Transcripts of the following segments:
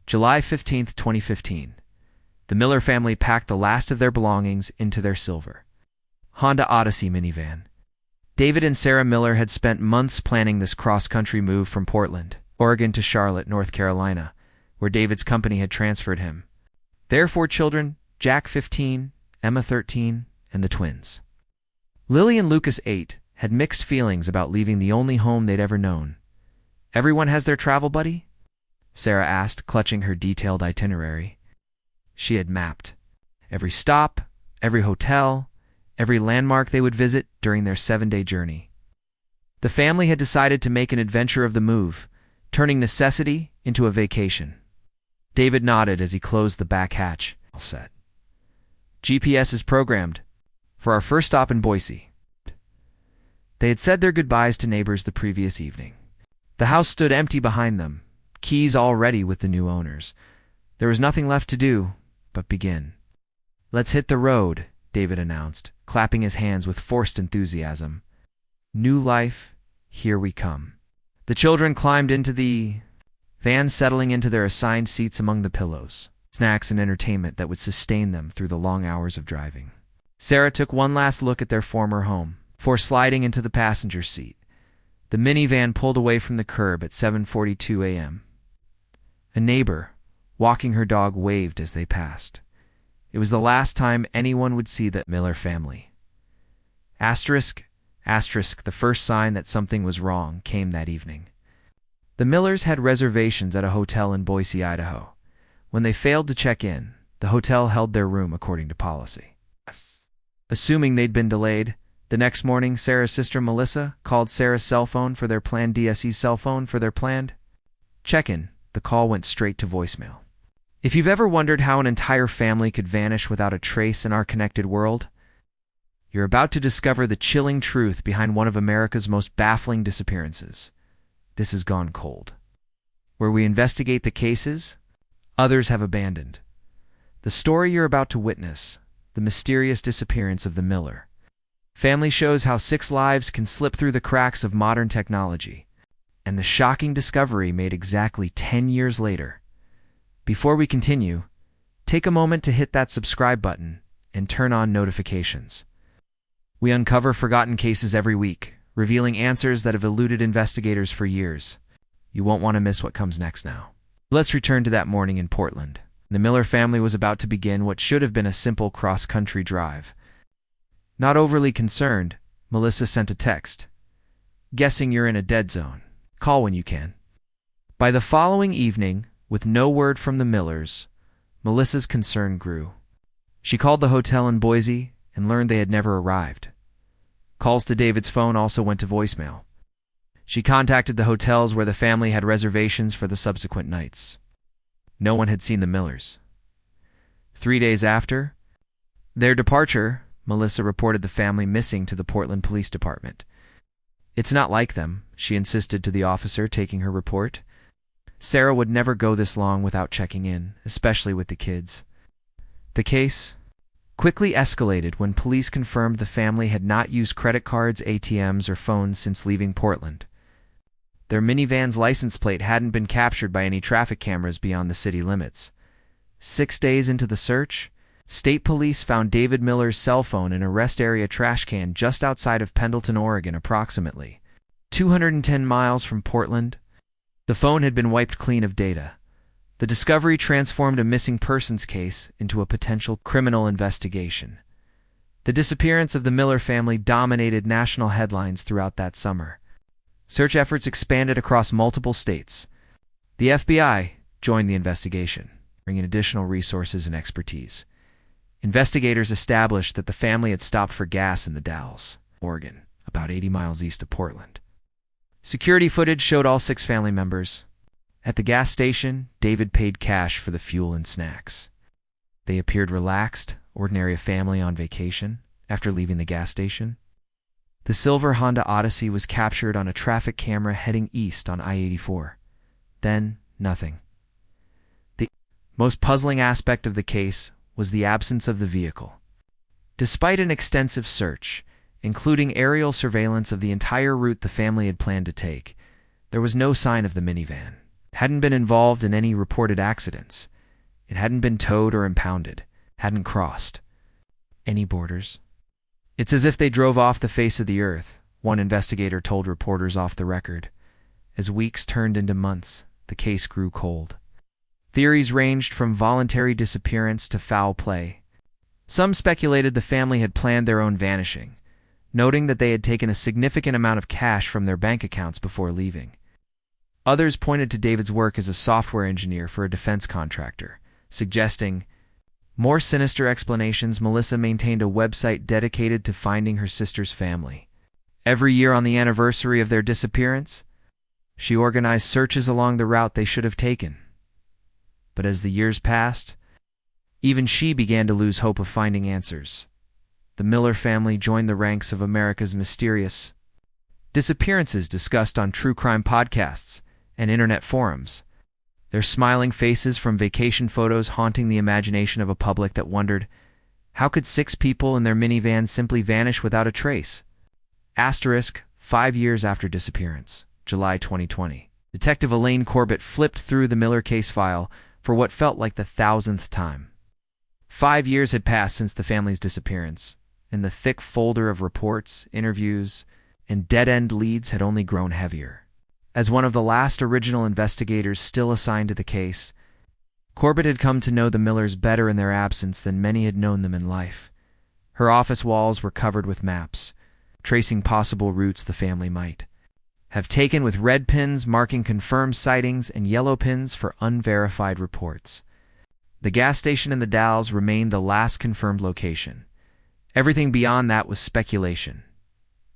July 15, 2015. The Miller family packed the last of their belongings into their silver Honda Odyssey minivan. David and Sarah Miller had spent months planning this cross-country move from Portland, Oregon to Charlotte, North Carolina, where David's company had transferred him. Their 4 children, Jack 15, Emma 13, and the twins. Lily and Lucas 8 had mixed feelings about leaving the only home they'd ever known. "Everyone has their travel buddy?" Sarah asked, clutching her detailed itinerary. She had mapped every stop, every hotel, every landmark they would visit during their 7-day journey. The family had decided to make an adventure of the move, turning necessity into a vacation. David nodded as he closed the back hatch. "All set. GPS is programmed for our first stop in Boise." They had said their goodbyes to neighbors the previous evening. The house stood empty behind them, keys all ready with the new owners. There was nothing left to do but begin. "Let's hit the road," David announced, clapping his hands with forced enthusiasm. "New life, here we come." The children climbed into the van, settling into their assigned seats among the pillows, snacks and entertainment that would sustain them through the long hours of driving. Sarah took one last look at their former home before sliding into the passenger seat. The minivan pulled away from the curb at 7:42 a.m. A neighbor, walking her dog, waved as they passed. It was the last time anyone would see the Miller family. Asterisk, the first sign that something was wrong came that evening. The Millers had reservations at a hotel in Boise, Idaho. When they failed to check in, the hotel held their room according to policy. Assuming they'd been delayed, the next morning Sarah's sister Melissa called Sarah's cell phone for their planned DSE's cell phone for their planned check-in. The call went straight to voicemail. If you've ever wondered how an entire family could vanish without a trace in our connected world, you're about to discover the chilling truth behind one of America's most baffling disappearances. This has gone cold. Where we investigate the cases others have abandoned. The story you're about to witness, the mysterious disappearance of the Miller family, shows how 6 lives can slip through the cracks of modern technology, and the shocking discovery made exactly 10 years later. Before we continue, take a moment to hit that subscribe button and turn on notifications. We uncover forgotten cases every week, revealing answers that have eluded investigators for years. You won't want to miss what comes next now. Let's return to that morning in Portland. The Miller family was about to begin what should have been a simple cross-country drive. Not overly concerned, Melissa sent a text. "Guessing you're in a dead zone. Call when you can." By the following evening, with no word from the Millers, Melissa's concern grew. She called the hotel in Boise and learned they had never arrived. Calls to David's phone also went to voicemail. She contacted the hotels where the family had reservations for the subsequent nights. No one had seen the Millers. 3 days after their departure, Melissa reported the family missing to the Portland Police Department. "It's not like them," she insisted to the officer taking her report. "Sarah would never go this long without checking in, especially with the kids." The case quickly escalated when police confirmed the family had not used credit cards, ATMs, or phones since leaving Portland. Their minivan's license plate hadn't been captured by any traffic cameras beyond the city limits. 6 days into the search, state police found David Miller's cell phone in a rest area trash can just outside of Pendleton, Oregon, approximately 210 miles from Portland. The phone had been wiped clean of data. The discovery transformed a missing persons case into a potential criminal investigation. The disappearance of the Miller family dominated national headlines throughout that summer. Search efforts expanded across multiple states. The FBI joined the investigation, bringing additional resources and expertise. Investigators established that the family had stopped for gas in the Dalles, Oregon, about 80 miles east of Portland. Security footage showed all 6 family members. At the gas station, David paid cash for the fuel and snacks. They appeared relaxed, ordinary, a family on vacation, after leaving the gas station. The silver Honda Odyssey was captured on a traffic camera heading east on I-84. Then, nothing. The most puzzling aspect of the case was the absence of the vehicle. Despite an extensive search, including aerial surveillance of the entire route the family had planned to take, there was no sign of the minivan. hadn't been involved in any reported accidents. It hadn't been towed or impounded, hadn't crossed any borders. It's as if they drove off the face of the earth, one investigator told reporters off the record. As weeks turned into months, the case grew cold. Theories ranged from voluntary disappearance to foul play. Some speculated the family had planned their own vanishing, noting that they had taken a significant amount of cash from their bank accounts before leaving. Others pointed to David's work as a software engineer for a defense contractor, suggesting more sinister explanations. Melissa maintained a website dedicated to finding her sister's family. Every year on the anniversary of their disappearance, she organized searches along the route they should have taken. But as the years passed, even she began to lose hope of finding answers. The Miller family joined the ranks of America's mysterious disappearances discussed on true crime podcasts and internet forums, their smiling faces from vacation photos haunting the imagination of a public that wondered, how could 6 people in their minivan simply vanish without a trace? Asterisk, 5 years after disappearance, July 2020. Detective Elaine Corbett flipped through the Miller case file for what felt like the 1,000th time. 5 years had passed since the family's disappearance, and the thick folder of reports, interviews, and dead-end leads had only grown heavier. As one of the last original investigators still assigned to the case, Corbett had come to know the Millers better in their absence than many had known them in life. Her office walls were covered with maps, tracing possible routes the family might have taken, with red pins marking confirmed sightings and yellow pins for unverified reports. The gas station in the Dalles remained the last confirmed location. Everything beyond that was speculation.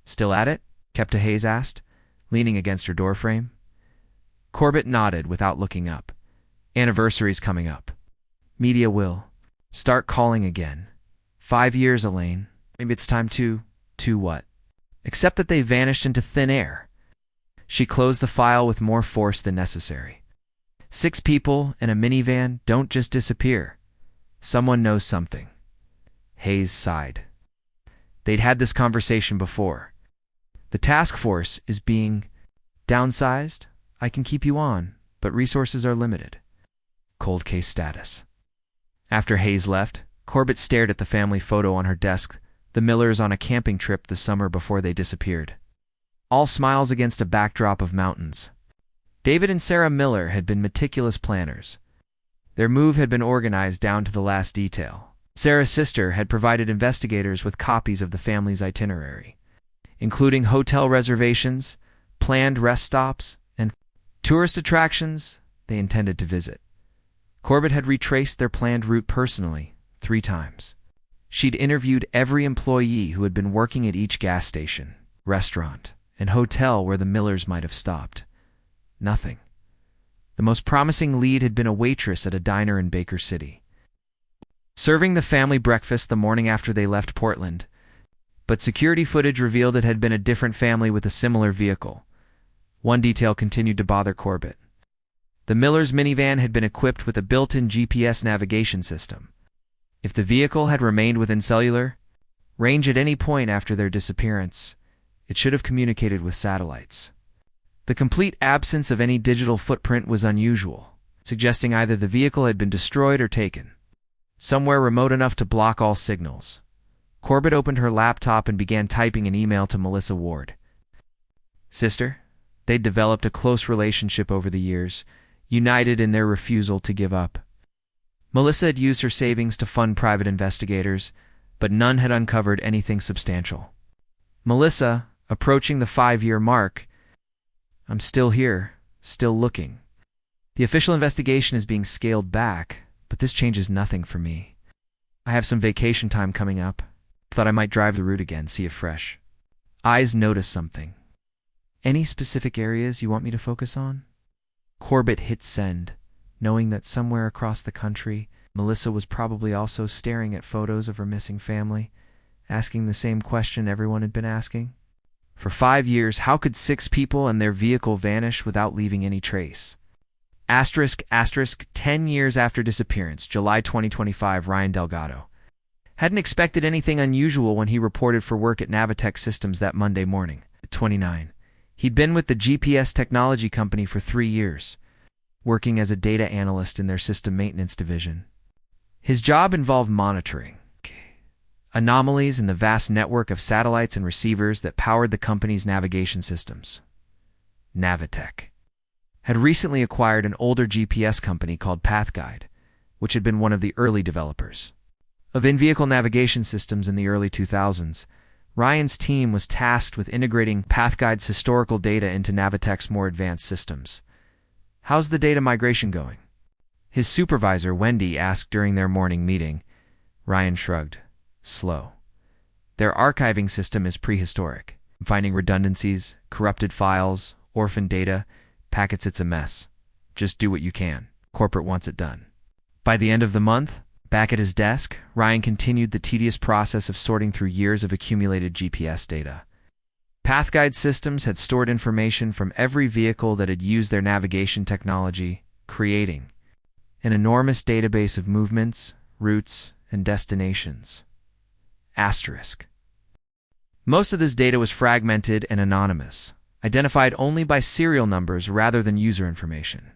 Still at it? Kepta Hayes asked, leaning against her doorframe. Corbett nodded without looking up. Anniversary's coming up. Media will start calling again. 5 years, Elaine. Maybe it's time to what? Except that they vanished into thin air. She closed the file with more force than necessary. 6 people in a minivan don't just disappear. Someone knows something. Hayes sighed. They'd had this conversation before. The task force is being downsized. I can keep you on, but resources are limited. Cold case status. After Hayes left, Corbett stared at the family photo on her desk, the Millers on a camping trip the summer before they disappeared. All smiles against a backdrop of mountains. David and Sarah Miller had been meticulous planners. Their move had been organized down to the last detail. Sarah's sister had provided investigators with copies of the family's itinerary, including hotel reservations, planned rest stops, and tourist attractions they intended to visit. Corbett had retraced their planned route personally 3 times. She'd interviewed every employee who had been working at each gas station, restaurant, and hotel where the Millers might have stopped. Nothing. The most promising lead had been a waitress at a diner in Baker City, serving the family breakfast the morning after they left Portland. But security footage revealed it had been a different family with a similar vehicle. One detail continued to bother Corbett. The Millers' minivan had been equipped with a built-in GPS navigation system. If the vehicle had remained within cellular range at any point after their disappearance, it should have communicated with satellites. The complete absence of any digital footprint was unusual, suggesting either the vehicle had been destroyed or taken somewhere remote enough to block all signals. Corbett opened her laptop and began typing an email to Melissa Ward. Sister? They'd developed a close relationship over the years, united in their refusal to give up. Melissa had used her savings to fund private investigators, but none had uncovered anything substantial. Melissa, approaching the 5-year mark, I'm still here, still looking. The official investigation is being scaled back, but this changes nothing for me. I have some vacation time coming up. Thought I might drive the route again, see it fresh. Eyes noticed something. Any specific areas you want me to focus on? Corbett hit send, knowing that somewhere across the country, Melissa was probably also staring at photos of her missing family, asking the same question everyone had been asking. For 5 years, how could 6 people and their vehicle vanish without leaving any trace? Asterisk, 10 years after disappearance, July 2025, Ryan Delgado. Hadn't expected anything unusual when he reported for work at Navitech Systems that Monday morning. At 29. He'd been with the GPS technology company for 3 years. working as a data analyst in their system maintenance division. His job involved monitoring anomalies in the vast network of satellites and receivers that powered the company's navigation systems. Navitech had recently acquired an older GPS company called PathGuide, which had been one of the early developers of in-vehicle navigation systems in the early 2000s. Ryan's team was tasked with integrating PathGuide's historical data into Navitech's more advanced systems. "How's the data migration going?" his supervisor, Wendy, asked during their morning meeting. Ryan shrugged. "Slow. Their archiving system is prehistoric. Finding redundancies, corrupted files, orphan data, packets, it's a mess. Just do what you can. Corporate wants it done." By the end of the month, back at his desk, Ryan continued the tedious process of sorting through years of accumulated GPS data. PathGuide systems had stored information from every vehicle that had used their navigation technology, creating an enormous database of movements, routes, and destinations. Asterisk. Most of this data was fragmented and anonymous, identified only by serial numbers rather than user information.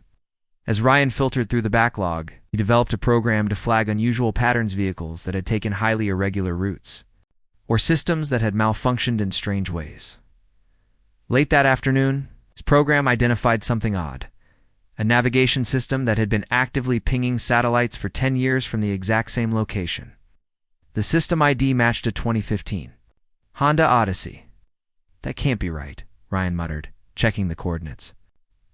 As Ryan filtered through the backlog, he developed a program to flag unusual patterns, vehicles that had taken highly irregular routes, or systems that had malfunctioned in strange ways. Late that afternoon, his program identified something odd: a navigation system that had been actively pinging satellites for 10 years from the exact same location. The system ID matched a 2015 Honda Odyssey. "That can't be right," Ryan muttered, checking the coordinates.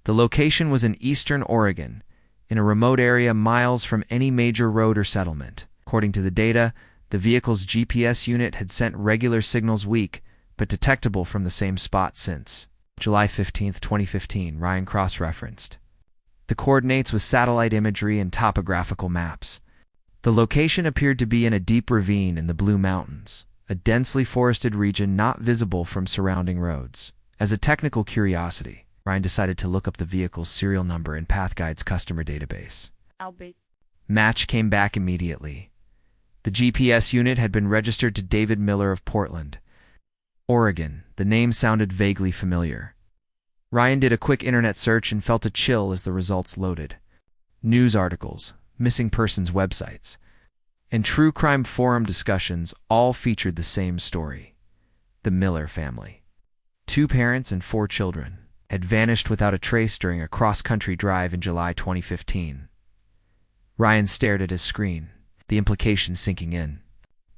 The location was in eastern Oregon, in a remote area miles from any major road or settlement. According to the data, the vehicle's GPS unit had sent regular signals weak, but detectable from the same spot since July 15, 2015, Ryan cross-referenced the coordinates with satellite imagery and topographical maps. The location appeared to be in a deep ravine in the Blue Mountains, a densely forested region not visible from surrounding roads. As a technical curiosity, Ryan decided to look up the vehicle's serial number in PathGuide's customer database. Match came back immediately. The GPS unit had been registered to David Miller of Portland, Oregon. The name sounded vaguely familiar. Ryan did a quick internet search and felt a chill as the results loaded. News articles, missing persons websites, and true crime forum discussions all featured the same story. The Miller family, 2 parents and 4 children, had vanished without a trace during a cross-country drive in July 2015. Ryan stared at his screen, the implications sinking in.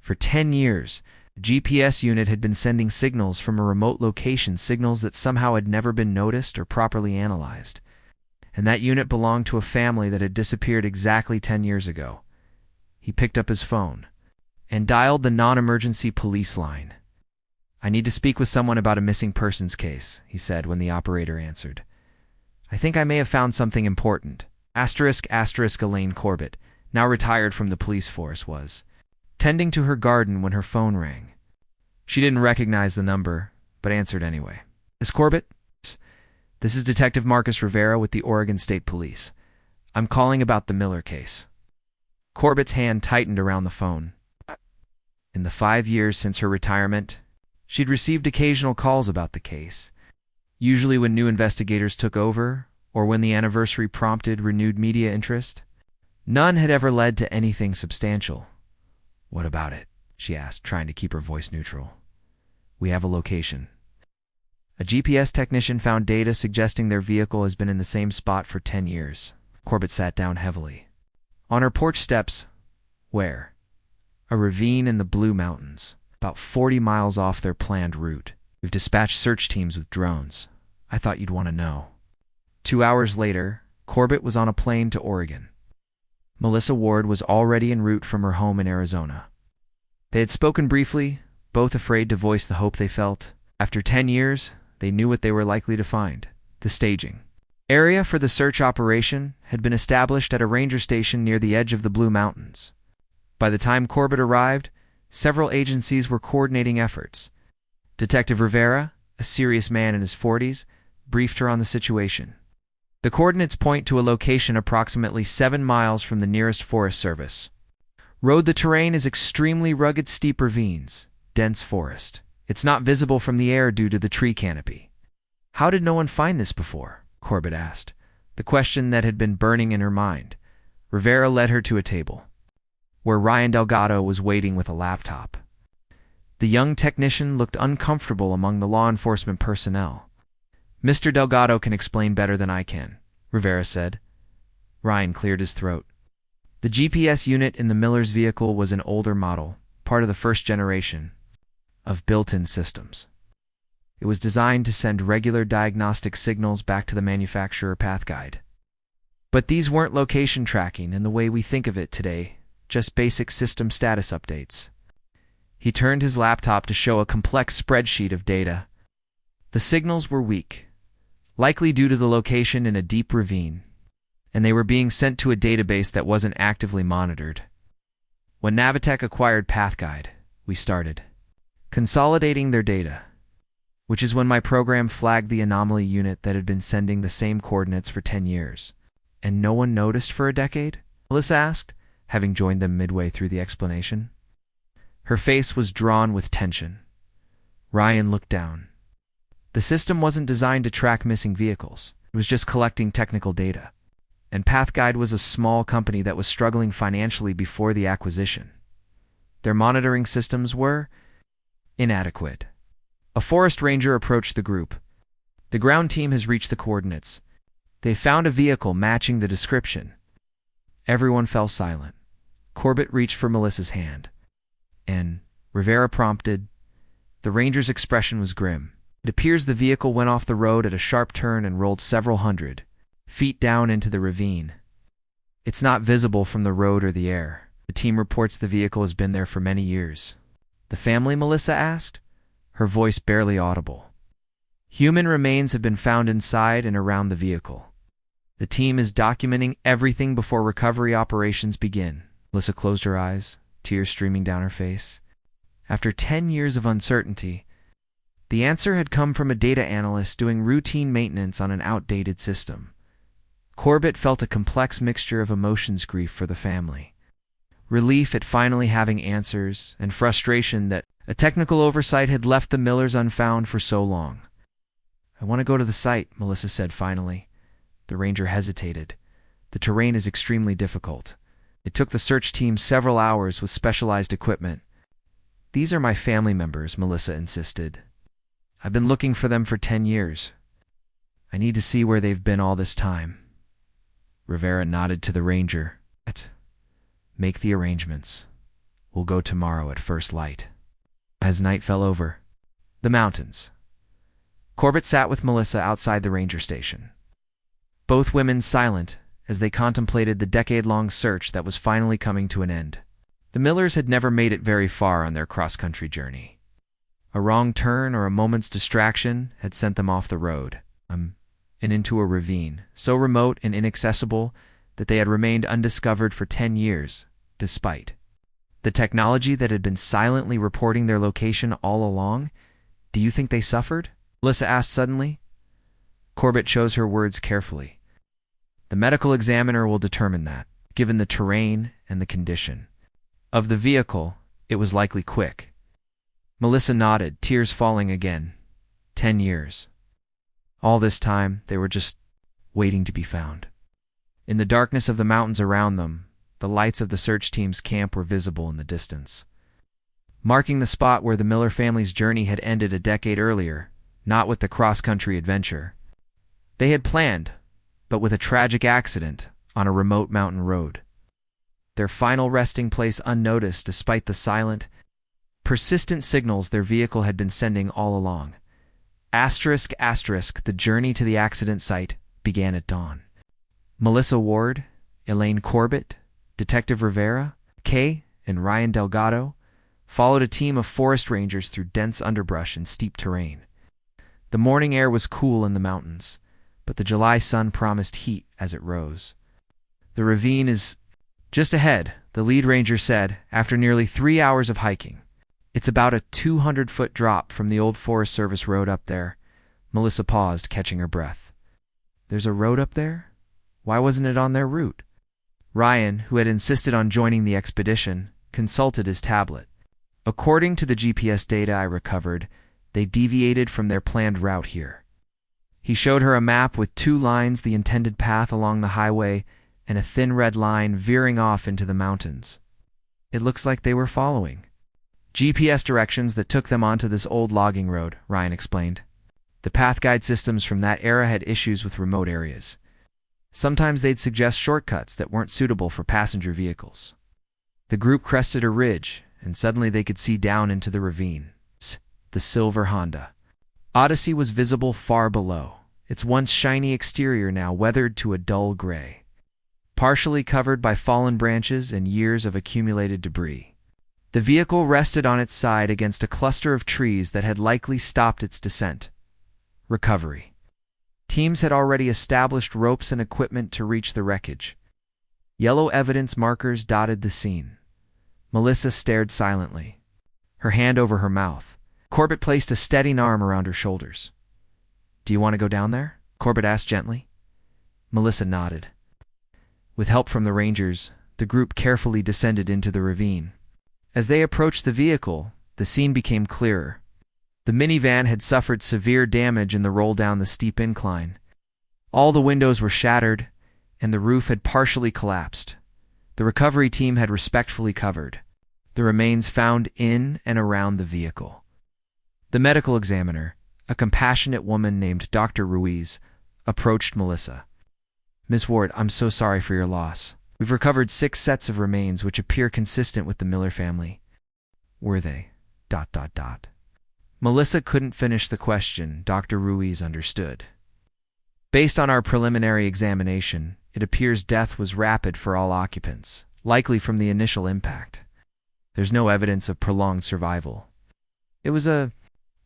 For 10 years, a GPS unit had been sending signals from a remote location, signals that somehow had never been noticed or properly analyzed. And that unit belonged to a family that had disappeared exactly 10 years ago. He picked up his phone and dialed the non-emergency police line. "I need to speak with someone about a missing persons case," he said when the operator answered. "I think I may have found something important." Elaine Corbett, now retired from the police force, was tending to her garden when her phone rang. She didn't recognize the number, but answered anyway. "Miss Corbett? This is Detective Marcus Rivera with the Oregon State Police. I'm calling about the Miller case." Corbett's hand tightened around the phone. In the 5 years since her retirement, she'd received occasional calls about the case, usually when new investigators took over or when the anniversary prompted renewed media interest. None had ever led to anything substantial. "What about it?" she asked, trying to keep her voice neutral. "We have a location. A GPS technician found data suggesting their vehicle has been in the same spot for 10 years. Corbett sat down heavily. "On her porch steps." "Where?" "A ravine in the Blue Mountains, about 40 miles off their planned route. We've dispatched search teams with drones. I thought you'd want to know." 2 hours later, Corbett was on a plane to Oregon. Melissa Ward was already en route from her home in Arizona. They had spoken briefly, both afraid to voice the hope they felt. After 10 years, they knew what they were likely to find. The staging area for the search operation had been established at a ranger station near the edge of the Blue Mountains. By the time Corbett arrived, several agencies were coordinating efforts. Detective Rivera, a serious man in his 40s, briefed her on the situation. The coordinates point to a location approximately 7 miles from the nearest Forest Service road. The terrain is extremely rugged, steep ravines, dense forest. It's not visible from the air due to the tree canopy. "How did no one find this before?" Corbett asked, The question that had been burning in her mind. Rivera led her to a table, where Ryan Delgado was waiting with a laptop. The young technician looked uncomfortable among the law enforcement personnel. "Mr. Delgado can explain better than I can," Rivera said. Ryan cleared his throat. The GPS unit in the Miller's vehicle was an older model, part of the first generation of built-in systems. It was designed to send regular diagnostic signals back to the manufacturer path guide. But these weren't location tracking in the way we think of it today, just basic system status updates. He turned his laptop to show a complex spreadsheet of data. The signals were weak, likely due to the location in a deep ravine, and they were being sent to a database that wasn't actively monitored. When Navitech acquired PathGuide, we started consolidating their data, which is when my program flagged the anomaly unit that had been sending the same coordinates for 10 years. "And no one noticed for a decade?" Melissa asked, having joined them midway through the explanation. Her face was drawn with tension. Ryan looked down. The system wasn't designed to track missing vehicles. It was just collecting technical data. And PathGuide was a small company that was struggling financially before the acquisition. Their monitoring systems were inadequate. A forest ranger approached the group. "The ground team has reached the coordinates. They found a vehicle matching the description." Everyone fell silent. Corbett reached for Melissa's hand. "And," Rivera prompted. The ranger's expression was grim. "It appears the vehicle went off the road at a sharp turn and rolled several hundred feet down into the ravine. It's not visible from the road or the air. The team reports the vehicle has been there for many years." "The family?" Melissa asked, her voice barely audible. "Human remains have been found inside and around the vehicle. The team is documenting everything before recovery operations begin." Melissa closed her eyes, tears streaming down her face. After 10 years of uncertainty, the answer had come from a data analyst doing routine maintenance on an outdated system. Corbett felt a complex mixture of emotions: grief for the family, relief at finally having answers, and frustration that a technical oversight had left the Millers unfound for so long. "I want to go to the site," Melissa said finally. The ranger hesitated. "The terrain is extremely difficult. It took the search team several hours with specialized equipment." "These are my family members," Melissa insisted. "I've been looking for them for 10 years. I need to see where they've been all this time." Rivera nodded to the ranger. "Make the arrangements. We'll go tomorrow at first light." As night fell over the mountains, Corbett sat with Melissa outside the ranger station. Both women silent as they contemplated the decade-long search that was finally coming to an end. The Millers had never made it very far on their cross-country journey. A wrong turn or a moment's distraction had sent them off the road, and into a ravine, so remote and inaccessible that they had remained undiscovered for 10 years, despite the technology that had been silently reporting their location all along. "Do you think they suffered?" Melissa asked suddenly. Corbett chose her words carefully. "The medical examiner will determine that. Given the terrain and the condition of the vehicle, it was likely quick." Melissa nodded, tears falling again. 10 years. All this time, they were just waiting to be found. In the darkness of the mountains around them, the lights of the search team's camp were visible in the distance, marking the spot where the Miller family's journey had ended a decade earlier, not with the cross-country adventure they had planned, but with a tragic accident on a remote mountain road. Their final resting place unnoticed despite the silent, persistent signals their vehicle had been sending all along. ***, the journey to the accident site began at dawn. Melissa Ward, Elaine Corbett, Detective Rivera, Kay, and Ryan Delgado followed a team of forest rangers through dense underbrush and steep terrain. The morning air was cool in the mountains, but the July sun promised heat as it rose. "The ravine is just ahead," the lead ranger said, after nearly 3 hours of hiking. "It's about a 200-foot drop from the old Forest Service road up there." Melissa paused, catching her breath. "There's a road up there? Why wasn't it on their route?" Ryan, who had insisted on joining the expedition, consulted his tablet. "According to the GPS data I recovered, they deviated from their planned route here. He showed her a map with 2 lines, the intended path along the highway, and a thin red line veering off into the mountains. It looks like they were following GPS directions that took them onto this old logging road, Ryan explained. The path guide systems from that era had issues with remote areas. Sometimes they'd suggest shortcuts that weren't suitable for passenger vehicles. The group crested a ridge, and suddenly they could see down into the ravine. The silver Honda Odyssey was visible far below, its once shiny exterior now weathered to a dull gray, partially covered by fallen branches and years of accumulated debris. The vehicle rested on its side against a cluster of trees that had likely stopped its descent. Recovery. Teams had already established ropes and equipment to reach the wreckage. Yellow evidence markers dotted the scene. Melissa stared silently, her hand over her mouth. Corbett placed a steadying arm around her shoulders. "Do you want to go down there?" Corbett asked gently. Melissa nodded. With help from the rangers, the group carefully descended into the ravine. As they approached the vehicle, the scene became clearer. The minivan had suffered severe damage in the roll down the steep incline. All the windows were shattered, and the roof had partially collapsed. The recovery team had respectfully covered the remains found in and around the vehicle. The medical examiner, a compassionate woman named Dr. Ruiz, approached Melissa. "Miss Ward, I'm so sorry for your loss. We've recovered 6 sets of remains which appear consistent with the Miller family." "Were they? ... Melissa couldn't finish the question. Dr. Ruiz understood. "Based on our preliminary examination, it appears death was rapid for all occupants, likely from the initial impact. There's no evidence of prolonged survival. It was a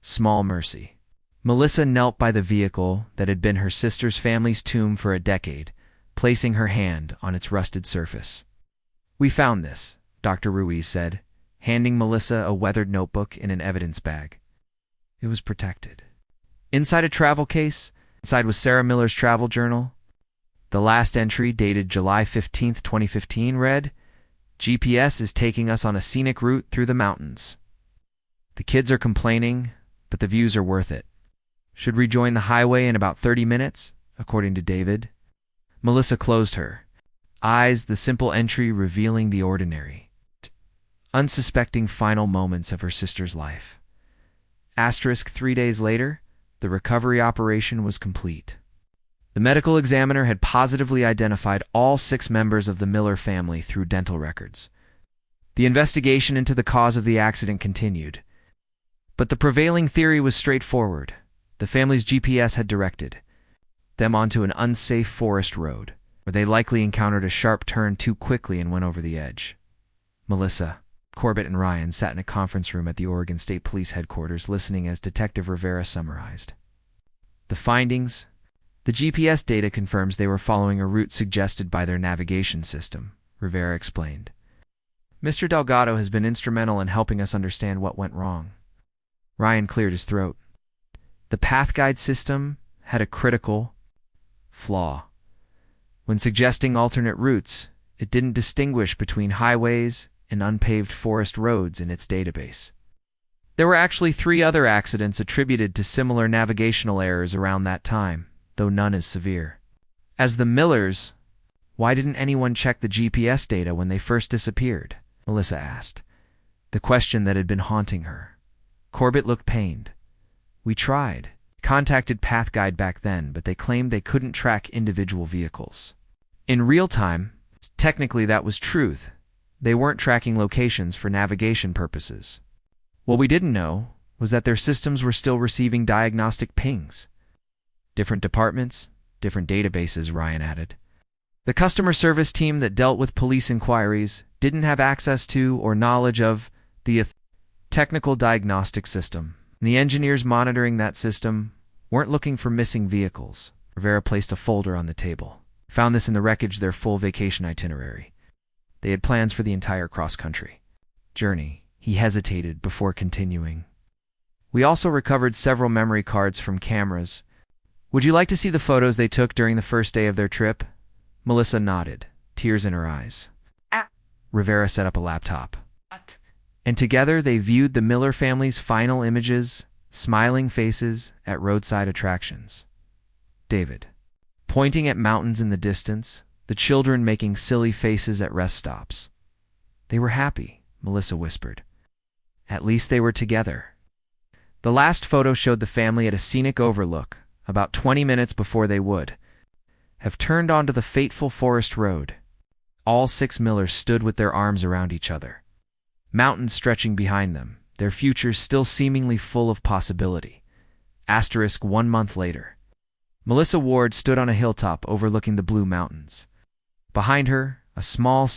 small mercy." Melissa knelt by the vehicle that had been her sister's family's tomb for a decade, placing her hand on its rusted surface. "We found this," Dr. Ruiz said, handing Melissa a weathered notebook in an evidence bag. It was protected. Inside a travel case, inside was Sarah Miller's travel journal. The last entry, dated July 15th, 2015, read, "GPS is taking us on a scenic route through the mountains. The kids are complaining, but the views are worth it. Should rejoin the highway in about 30 minutes, according to David." Melissa closed her eyes, the simple entry revealing the ordinary, unsuspecting final moments of her sister's life. 3 days later, the recovery operation was complete. The medical examiner had positively identified all 6 members of the Miller family through dental records. The investigation into the cause of the accident continued. But the prevailing theory was straightforward. The family's GPS had directed them onto an unsafe forest road, where they likely encountered a sharp turn too quickly and went over the edge. Melissa, Corbett, and Ryan sat in a conference room at the Oregon State Police headquarters listening as Detective Rivera summarized. "The findings? The GPS data confirms they were following a route suggested by their navigation system," Rivera explained. "Mr. Delgado has been instrumental in helping us understand what went wrong." Ryan cleared his throat. "The path guide system had a critical flaw. When suggesting alternate routes, it didn't distinguish between highways and unpaved forest roads in its database. There were actually 3 other accidents attributed to similar navigational errors around that time, though none as severe." As the Millers, why didn't anyone check the GPS data when they first disappeared? Melissa asked, the question that had been haunting her. Corbett looked pained. "We tried. Contacted Path Guide back then, but they claimed they couldn't track individual vehicles. In real time, technically that was truth. They weren't tracking locations for navigation purposes. What we didn't know was that their systems were still receiving diagnostic pings." "Different departments, different databases," Ryan added. "The customer service team that dealt with police inquiries didn't have access to or knowledge of the technical diagnostic system. The engineers monitoring that system weren't looking for missing vehicles." Rivera placed a folder on the table. "Found this in the wreckage, their full vacation itinerary. They had plans for the entire cross-country journey." He hesitated before continuing. "We also recovered several memory cards from cameras. Would you like to see the photos they took during the first day of their trip?" Melissa nodded, tears in her eyes. Rivera set up a laptop. And together they viewed the Miller family's final images, smiling faces at roadside attractions. David, pointing at mountains in the distance, the children making silly faces at rest stops. They were happy, Melissa whispered. At least they were together. The last photo showed the family at a scenic overlook, about 20 minutes before they would have turned onto the fateful forest road. All 6 Millers stood with their arms around each other, mountains stretching behind them, their futures still seemingly full of possibility. * 1 month later. Melissa Ward stood on a hilltop overlooking the Blue Mountains. Behind her, a small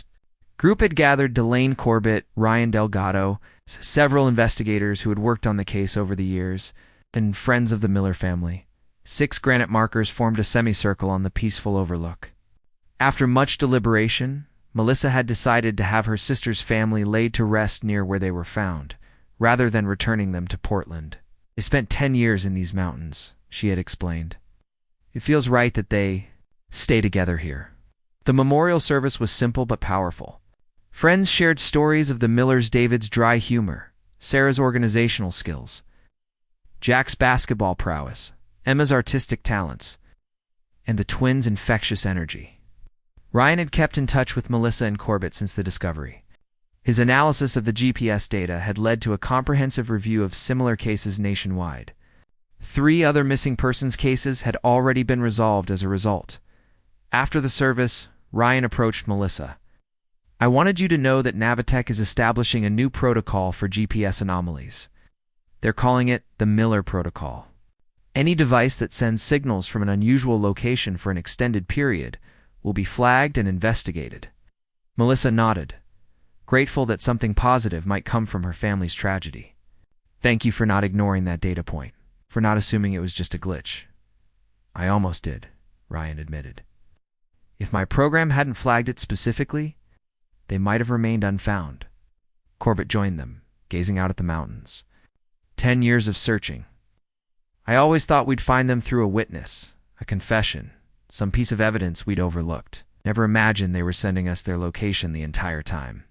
group had gathered: Delaine Corbett, Ryan Delgado, several investigators who had worked on the case over the years, and friends of the Miller family. 6 granite markers formed a semicircle on the peaceful overlook. After much deliberation, Melissa had decided to have her sister's family laid to rest near where they were found, rather than returning them to Portland. They spent 10 years in these mountains, she had explained. It feels right that they stay together here. The memorial service was simple but powerful. Friends shared stories of the Millers: David's dry humor, Sarah's organizational skills, Jack's basketball prowess, Emma's artistic talents, and the twins' infectious energy. Ryan had kept in touch with Melissa and Corbett since the discovery. His analysis of the GPS data had led to a comprehensive review of similar cases nationwide. 3 other missing persons cases had already been resolved as a result. After the service, Ryan approached Melissa. "I wanted you to know that Navitech is establishing a new protocol for GPS anomalies. They're calling it the Miller Protocol. Any device that sends signals from an unusual location for an extended period will be flagged and investigated." Melissa nodded, grateful that something positive might come from her family's tragedy. "Thank you for not ignoring that data point, for not assuming it was just a glitch." "I almost did," Ryan admitted. "If my program hadn't flagged it specifically, they might have remained unfound." Corbett joined them, gazing out at the mountains. 10 years of searching. "I always thought we'd find them through a witness, a confession, some piece of evidence we'd overlooked. Never imagined they were sending us their location the entire time."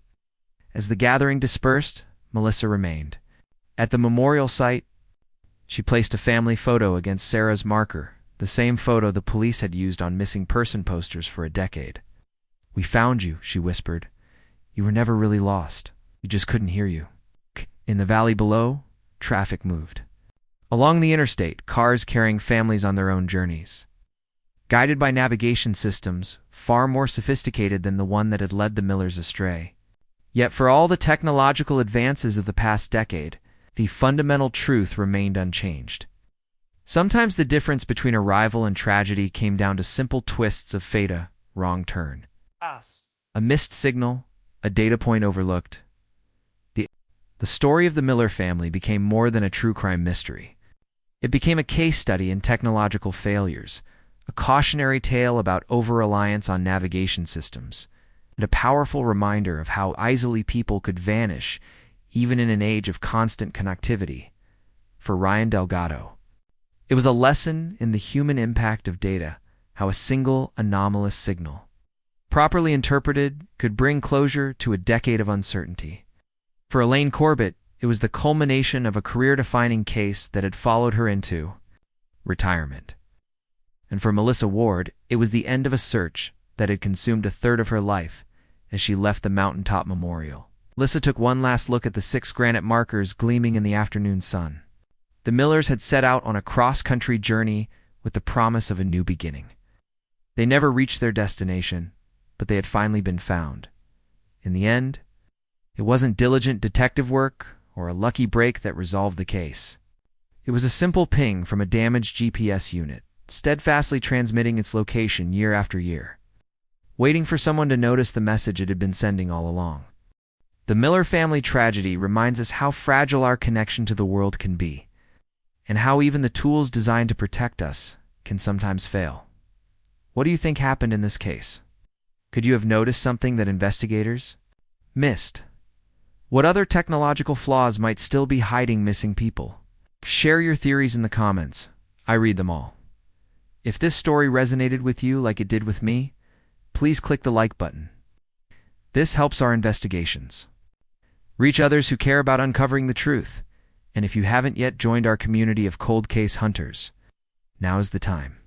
As the gathering dispersed, Melissa remained. At the memorial site, she placed a family photo against Sarah's marker, the same photo the police had used on missing person posters for a decade. "We found you," she whispered. "You were never really lost. We just couldn't hear you." In the valley below, traffic moved. Along the interstate, cars carrying families on their own journeys, guided by navigation systems far more sophisticated than the one that had led the Millers astray. Yet for all the technological advances of the past decade, the fundamental truth remained unchanged. Sometimes the difference between arrival and tragedy came down to simple twists of fate: a wrong turn, a missed signal, a data point overlooked. The story of the Miller family became more than a true crime mystery. It became a case study in technological failures, a cautionary tale about over-reliance on navigation systems, and a powerful reminder of how easily people could vanish, even in an age of constant connectivity. For Ryan Delgado, it was a lesson in the human impact of data, how a single anomalous signal, properly interpreted, could bring closure to a decade of uncertainty. For Elaine Corbett, it was the culmination of a career-defining case that had followed her into retirement. And for Melissa Ward, it was the end of a search that had consumed 1/3 of her life as she left the mountaintop memorial. Melissa took one last look at the 6 granite markers gleaming in the afternoon sun. The Millers had set out on a cross-country journey with the promise of a new beginning. They never reached their destination, but they had finally been found. In the end, it wasn't diligent detective work or a lucky break that resolved the case. It was a simple ping from a damaged GPS unit, steadfastly transmitting its location year after year, waiting for someone to notice the message it had been sending all along. The Miller family tragedy reminds us how fragile our connection to the world can be, and how even the tools designed to protect us can sometimes fail. What do you think happened in this case? Could you have noticed something that investigators missed? What other technological flaws might still be hiding missing people? Share your theories in the comments. I read them all. If this story resonated with you like it did with me, please click the like button. This helps our investigations reach others who care about uncovering the truth. And if you haven't yet joined our community of cold case hunters, now is the time.